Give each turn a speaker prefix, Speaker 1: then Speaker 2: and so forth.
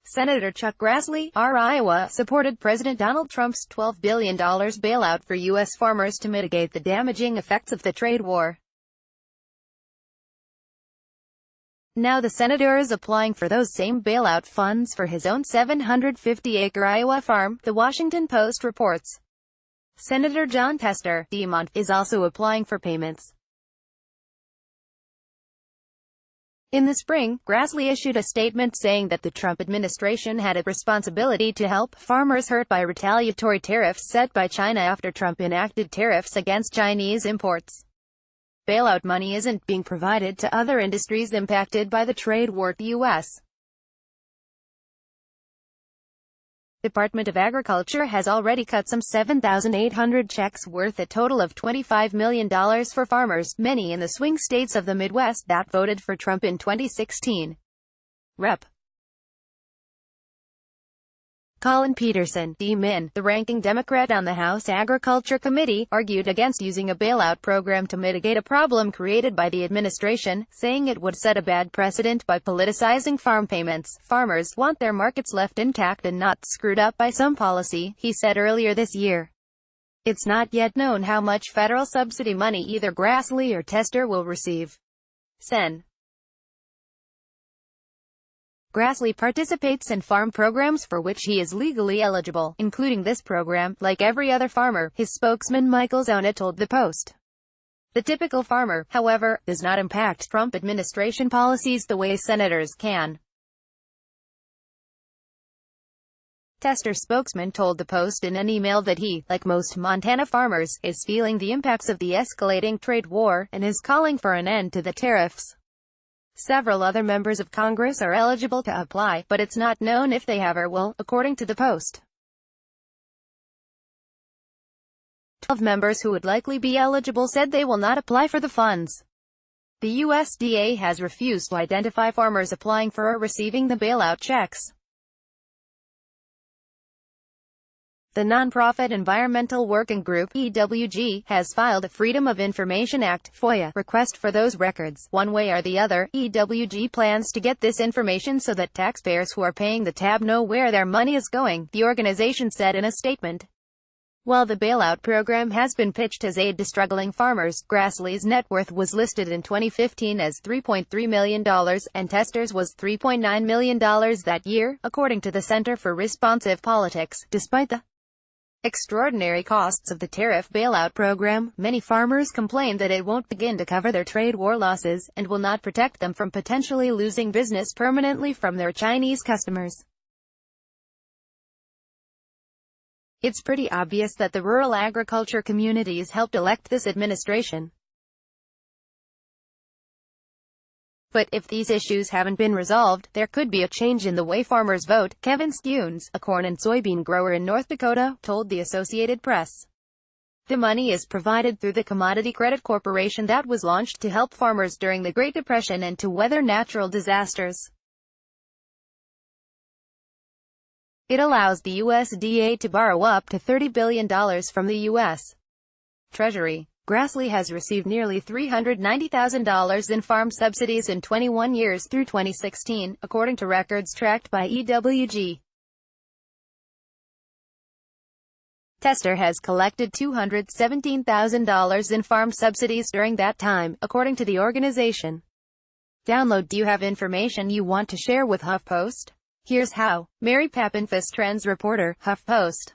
Speaker 1: Senator Chuck Grassley, R. Iowa, supported President Donald Trump's $12 billion bailout for U.S. farmers to mitigate the damaging effects of the trade war. Now the senator is applying for those same bailout funds for his own 750-acre Iowa farm, the Washington Post reports. Senator Jon Tester, D-Mont, is also applying for payments. In the spring, Grassley issued a statement saying that the Trump administration had a responsibility to help farmers hurt by retaliatory tariffs set by China after Trump enacted tariffs against Chinese imports. Bailout money isn't being provided to other industries impacted by the trade war. The U.S. Department of Agriculture has already cut some 7,800 checks worth a total of $25 million for farmers, many in the swing states of the Midwest that voted for Trump in 2016. Rep. Colin Peterson, D-Min, the ranking Democrat on the House Agriculture Committee, argued against using a bailout program to mitigate a problem created by the administration, saying it would set a bad precedent by politicizing farm payments. Farmers want their markets left intact and not screwed up by some policy, he said earlier this year. It's not yet known how much federal subsidy money either Grassley or Tester will receive. Sen. Grassley participates in farm programs for which he is legally eligible, including this program. Like every other farmer, his spokesman Michael Zona told the Post. The typical farmer, however, does not impact Trump administration policies the way senators can. Tester's spokesman told the Post in an email that he, like most Montana farmers, is feeling the impacts of the escalating trade war, and is calling for an end to the tariffs. Several other members of Congress are eligible to apply, but it's not known if they have or will, according to the Post. 12 members who would likely be eligible said they will not apply for the funds. The USDA has refused to identify farmers applying for or receiving the bailout checks. The nonprofit Environmental Working Group (EWG) has filed a Freedom of Information Act (FOIA) request for those records. One way or the other, EWG plans to get this information so that taxpayers who are paying the tab know where their money is going, the organization said in a statement. While the bailout program has been pitched as aid to struggling farmers, Grassley's net worth was listed in 2015 as $3.3 million, and Tester's was $3.9 million that year, according to the Center for Responsive Politics. Despite the extraordinary costs of the tariff bailout program, many farmers complain that it won't begin to cover their trade war losses, and will not protect them from potentially losing business permanently from their Chinese customers. It's pretty obvious that the rural agriculture communities helped elect this administration. But if these issues haven't been resolved, there could be a change in the way farmers vote. Kevin Skunes, a corn and soybean grower in North Dakota, told the Associated Press. The money is provided through the Commodity Credit Corporation that was launched to help farmers during the Great Depression and to weather natural disasters. It allows the USDA to borrow up to $30 billion from the U.S. Treasury. Grassley has received nearly $390,000 in farm subsidies in 21 years through 2016, according to records tracked by EWG. Tester has collected $217,000 in farm subsidies during that time, according to the organization. Download. Do you have information you want to share with HuffPost? Here's how. Mary Pappenfuss, Trends reporter, HuffPost.